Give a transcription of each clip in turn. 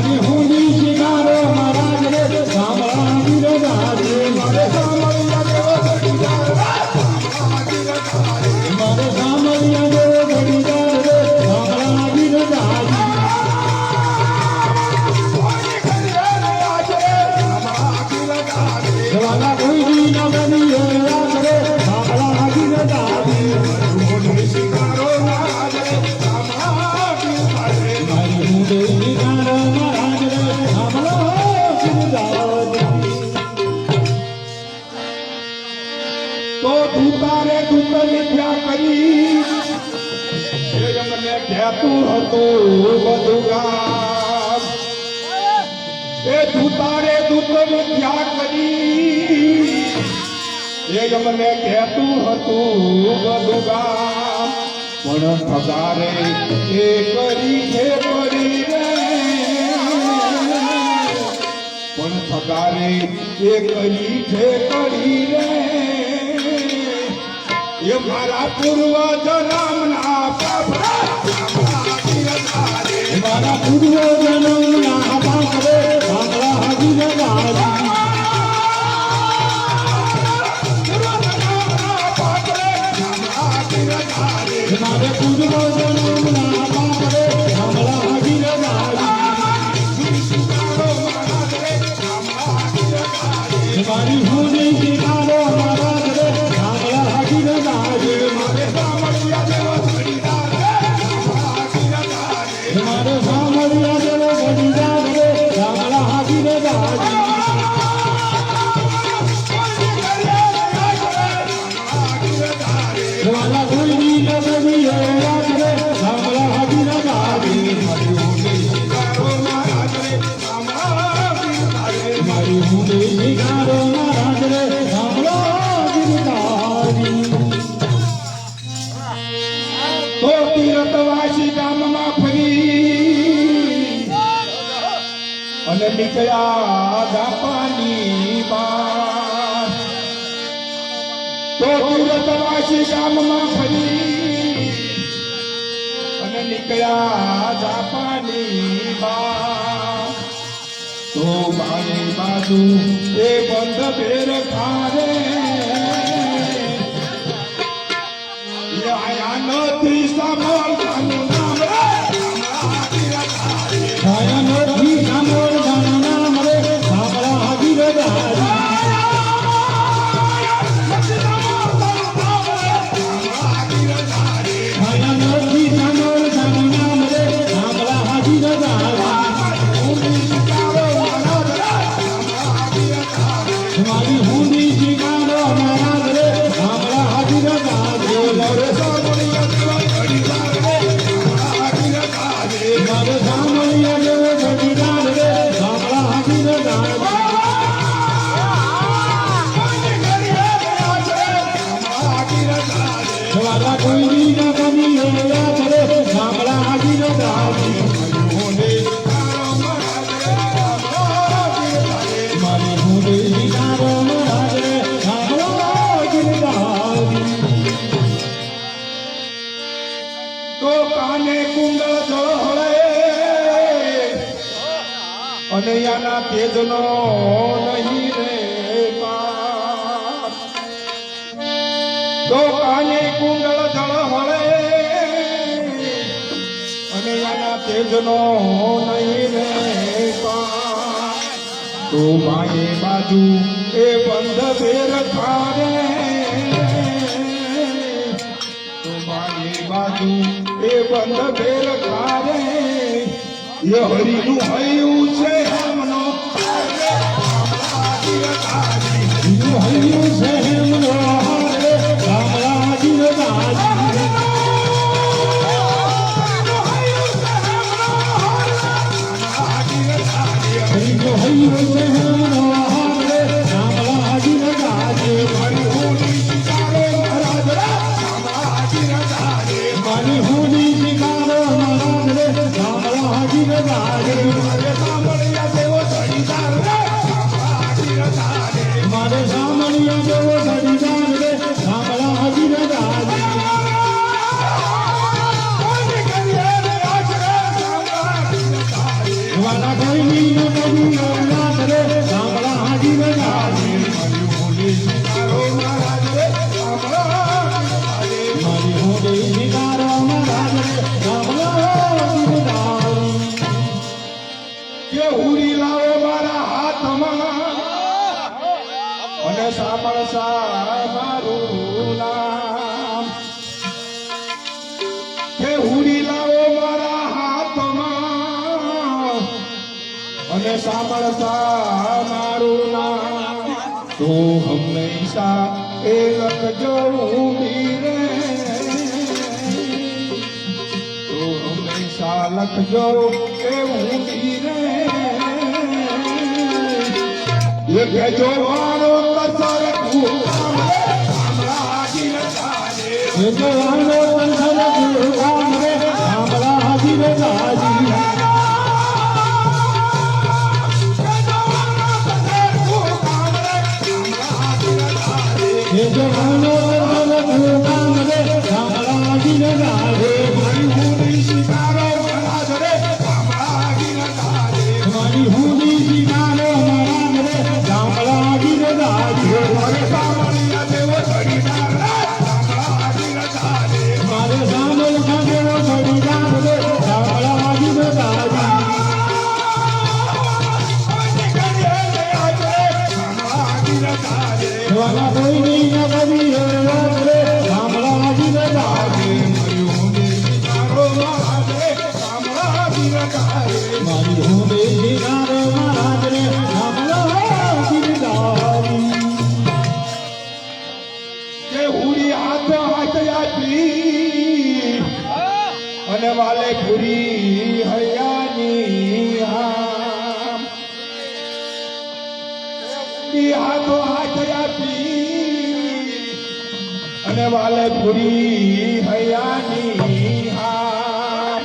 મારી હુંડી શિકારો મહારાજ રે સાંભળા ગિરધારી મારે સાંભળ્યા દેવો ઘડીદાર મારે સાંભળ્યા દેવો ઘડીદાર રે સાંભળા ગિરધારી જવાના કોઈ દી ન બની રાત રે સાંભળા ગિરધારી શિકારો મહારાજ રે સાંભળા ગિરધારી મારી હુંડી શિકારો મહારાજ રે સાંભળા ગિરધારી તો દુકારે દુઃખ મિથ્યા કરી એ મને કહેતું હતું બધું ગામ એ દુતારે દુઃખ મિથ્યા કરી એ મને કહેતું હતું બધું ગામ પણ ઠગારે એ કરી છે કરી રે પણ ઠગારે એ કરી છે કરી રે ये मारा पूर्व जन्म ना पापरे मारा पूर्व जन्म ना पापरे भागला हजी गाजी मारे पूर्व जन्म ना पापरे भागला हजी गाजी मारी हुनी शिकारो महाराज रे भागला हजी गाजी मारे सामरिया देव घड़ीदार रे मारे सामरिया देव घड़ीदार रे भागला हजी गाजी वाला कोई नी कभी है रात रे भागला हजी गाजी मारी हुनी शिकारो महाराज रे मारी हुनी शिकारो महाराज रे भागला गिरधारी तो તીરથવાસી ગામમાં ફરી અને નીકળ્યા જાપાની બાર તો તીરથવાસી ગામમાં ફરી અને નીકળ્યા જાપાની બાર તો મારી બાજુ એ બંધ ભેર ખારે આયા નથી સાંભળવાનું નામ રે આયા નથી સાંભળવાનું નામ રે સાંભળા ગિરધારી આયા નથી સાંભળવાનું નામ રે સાંભળા ગિરધારી મારી હુંડી શિકારો મહારાજ રે સાંભળા ગિરધારી મારે સાંભળ્યા દેવ ઘડીદાર રે મારે સાંભળ્યા દેવ ઘડીદાર રે સાંભળા ગિરધારી વાલા કોઈ દી ન બની રાત રે સાંભળા ગિરધારી મારી હુંડી શિકારો મહારાજ રે સાંભળા ગિરધારી તો કાને કુંડળ જળહળે અને યાના તેજનો નહીં રે પાર તો કાને કુંડળ જળહળે અને યાના તેજનો નહીં રે પાર તો માએ બાજુ એ બંધ ભેર ખારે તો માએ બાજુ એ બંધ ભેર ખારે એ હરિનું હૈયું છે હેમનો હૈયું છે હેમનો હારે સાંભળા ગિરધારી હરિનું હૈયું છે હેમનો હારે સાંભળા ગિરધારી મારી હુંડી શિકારો મહારાજ રે સાંભળા ગિરધારી મારી હુંડી શિકારો મહારાજ રે સાંભળા ગિરધારી મારે સાંભળ્યા દેવો ઘડીદાર રે સાંભળા ગિરધારી મારે સાંભળ્યા દેવો ઘડીદાર રે સાંભળા ગિરધારી વાલા કોઈની ન કરી અવલાદ રે સાંભળા હાજી રે ગાજે મારી હોલી શિકારો મહારાજ રે સાંભળા મારી હોલી શિકારો મહારાજ રે સાંભળા કે હુરી લાવો મારા હાથમાં અને સાંભળસા મારું નામ કે હુરી લાવો મારા હાથમાં અને સાંભળસા મારું નામ તો હંમેશા એ લખજો ઊંડી રે તો હંમેશા લખજો એ ઊંડી રે ये जो वारो कसर भूखाम रे सामला जी राजी ये जो वारो कसर भूखाम रे सामला जी राजी ये जो वारो कसर भूखाम रे सामला जी राजी मारी हुनी शिकारो महाराज रे सामला जी राजी मारी हुनी शिकारो મારે સામળિયા દેવો છડીદાર રે સાંભળાજી રજાજે મારે સામળિયા દેવો છડીદાર રે સાંભળાજી રજાજે વાલા કોઈની ન કરી રાત રે સાંભળાજી રજાજે મારી હોલી શિકારો મહારાજ રે સાંભળાજી રજાજે મારી હોલી શિકારો મહારાજ રે સાંભળાજી રજાજે અને વાલે પૂરી હૈયાની હામ હાથો હાથ આપી અને વાલે પૂરી હૈયાની હામ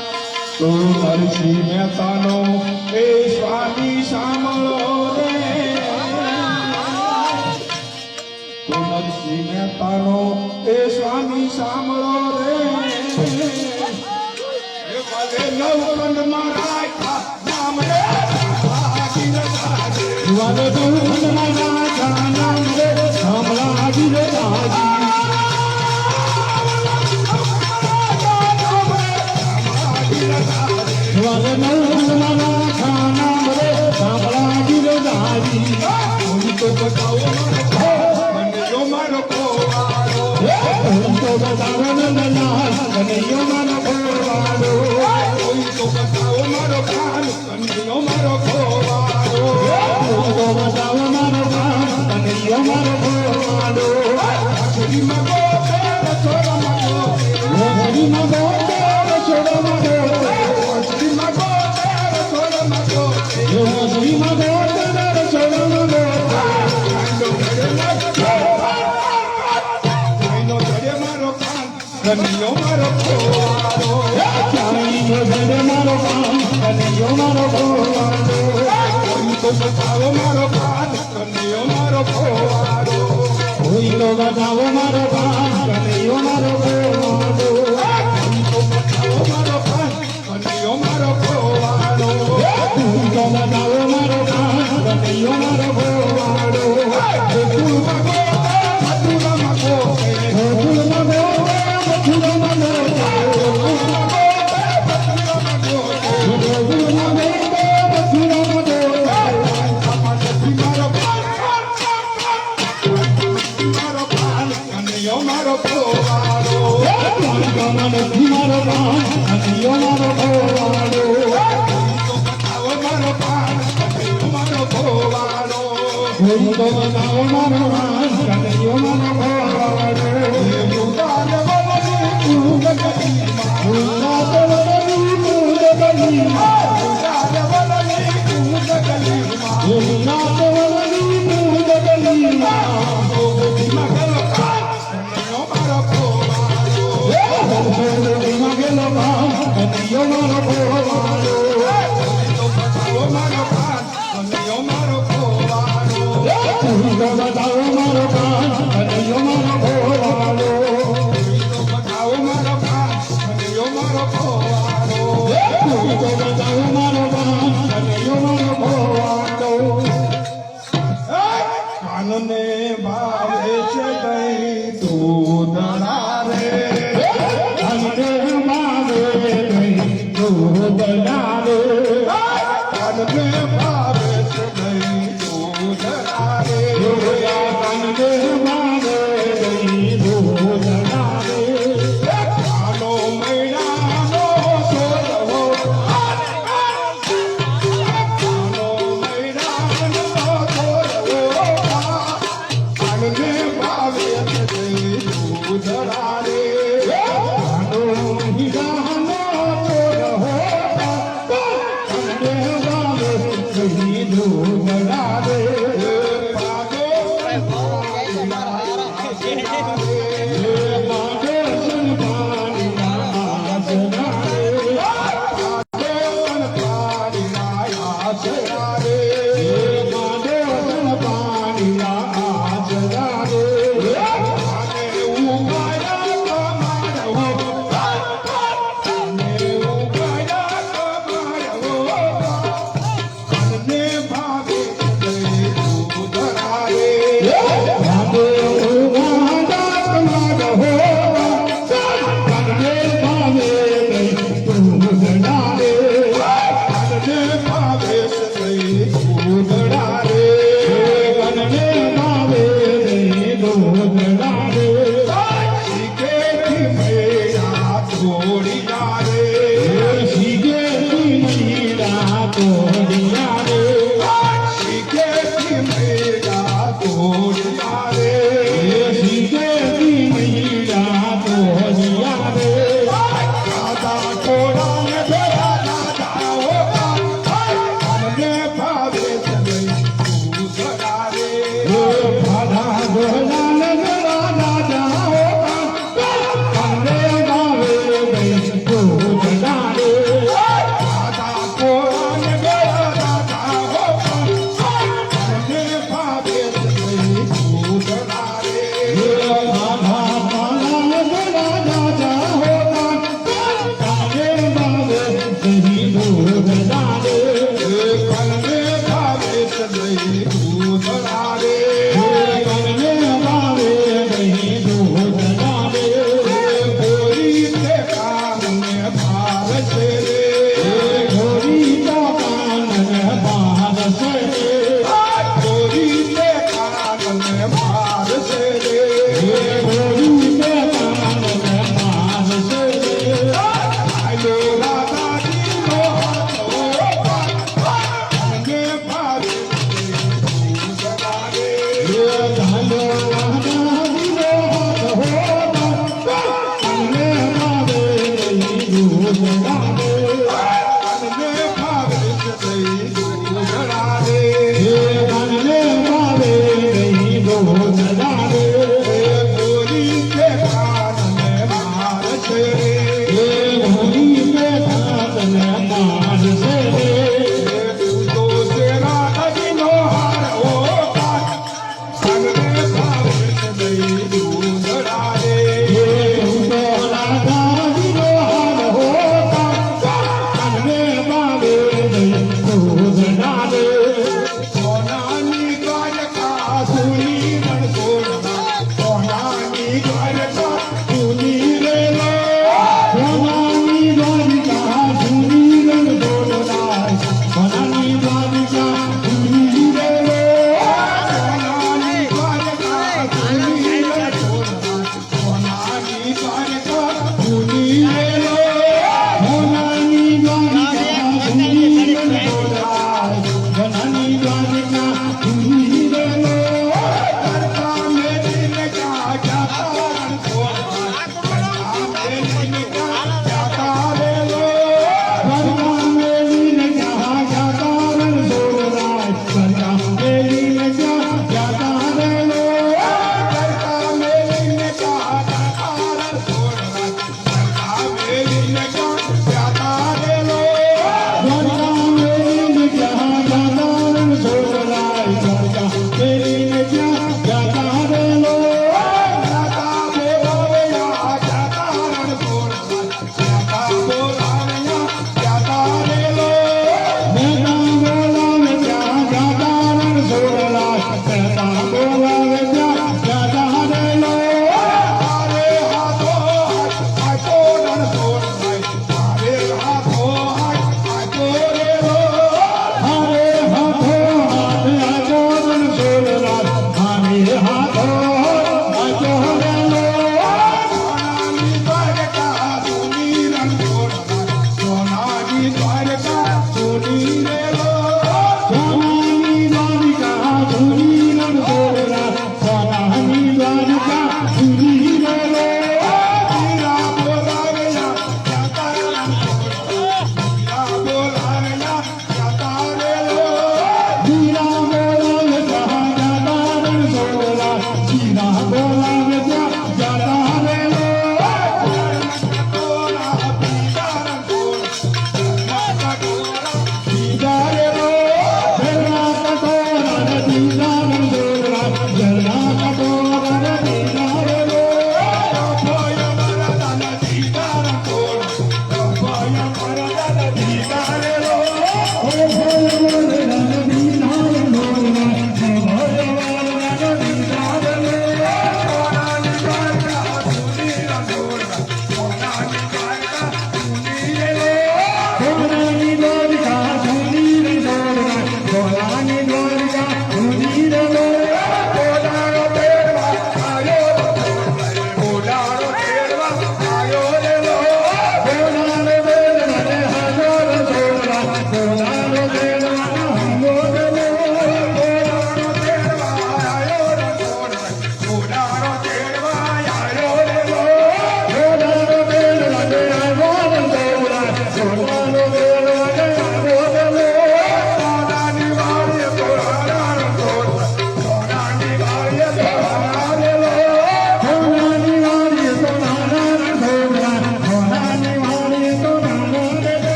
તો નરસિંહ મહેતાનો એ સ્વામી સાંભળો રે તો નરસિંહ મહેતાનો એ સ્વામી સાંભળો રે નવકંડ મારા નામ રે હાજી રાજી વાલે નવકંડ મારા નામ રે સાંભળા હાજી રાજી વાલે નવકંડ મારા નામ રે સાંભળા હાજી રાજી હું તો બતાવો મને જો મારો કોવાળો હું તો બતાવો મને મને જો મારો કોવાળો તો બતાવો મારો કાન કનૈયો મારો ખોવાડો તો બતાવો મારો કાન કનૈયો મારો ખોવાડો છોડી મગો છોડા મગો છોડી મગો છોડા મગો છોડી મગો છોડા મગો છોડી મગો છોડા મગો કનૈયો મારો ખોવાડો મારો કાન કનૈયો મારો ખોવાડો કોઈ તો બતાવો મારો કાન કનૈયો મારો ખોવાડો કોઈ તો બતાવો મારો કાન કનૈયો મારો ખોવાડો કોઈ તો બતાવો મારો કાન કનૈયો મારો ખોવાડો કોઈ તો બતાવો મારો કાન કનૈયો મારો ખોવાડો ફૂલ મગો મથુરા મગો ફૂલ મગો મથુરા મગો મારો ખોવાડો મારો પાન મારો ખોવાડો કોઈ તો બતાવો મારો પાન કનૈયો મારો ખોવાડો ભૂતાન વલની ભૂત ગલી ભૂતાન વલની ભૂત ગલી ભૂતાન વલની ભૂત ગલી ભૂતાન વલની ભૂત ગલી મગલો કનૈયો મારો ખોવાડો મગલો કનૈયો મારો ખોવાડો મારો પાન કનૈયો મારો ખોવાડો બતાવો મારો પાન કનૈયો મારો ખોવાડો બતાવો મારો પાન કનૈયો મારો ખોવાડો બતાવો મારો પાન ઉદડા